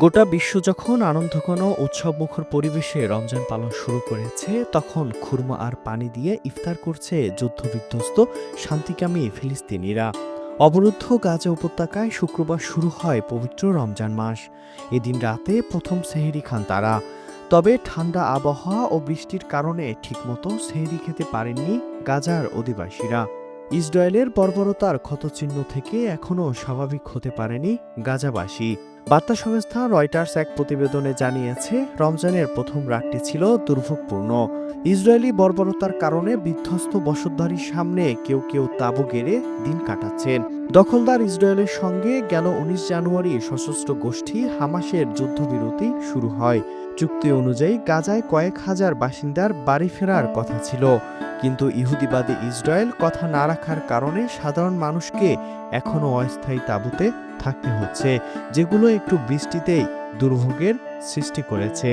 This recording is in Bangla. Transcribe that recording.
গোটা বিশ্ব যখন আনন্দঘন উৎসবমুখর পরিবেশে রমজান পালন শুরু করেছে, তখন খুরমা আর পানি দিয়ে ইফতার করছে যুদ্ধবিধ্বস্ত শান্তিকামী ফিলিস্তিনিরা। অবরুদ্ধ গাজা উপত্যকায় শুক্রবার শুরু হয় পবিত্র রমজান মাস। এদিন রাতে প্রথম সেহরি খান তারা। তবে ঠান্ডা আবহাওয়া ও বৃষ্টির কারণে ঠিকমতো সেহরি খেতে পারেননি গাজার অধিবাসীরা। ইসরায়েলের বর্বরতার ক্ষতচিহ্ন থেকে এখনও স্বাভাবিক হতে পারেনি গাজাবাসী। বার্তা সংস্থা রয়টার্স এক প্রতিবেদনে জানিয়েছে, রমজানের প্রথম রাতটি ছিল দুর্ভোগপূর্ণ। ইসরায়েলি বর্বরতার কারণে বিধ্বস্ত বসতবাড়ির সামনে কেউ কেউ তাঁবু গেড়ে দিন কাটাচ্ছেন। দখলদার ইসরায়েলের সঙ্গে গেল ১৯ জানুয়ারি সশস্ত্র গোষ্ঠী হামাসের যুদ্ধবিরতি শুরু হয়। চুক্তি অনুযায়ী গাজায় কয়েক হাজার বাসিন্দার বাড়ি ফেরার কথা ছিল, কিন্তু ইহুদিবাদী ইসরায়েল কথা না রাখার কারণে সাধারণ মানুষকে এখনও অস্থায়ী তাঁবুতে থাকতে হচ্ছে, যেগুলো একটু বৃষ্টিতেই দুর্ভোগের সৃষ্টি করেছে।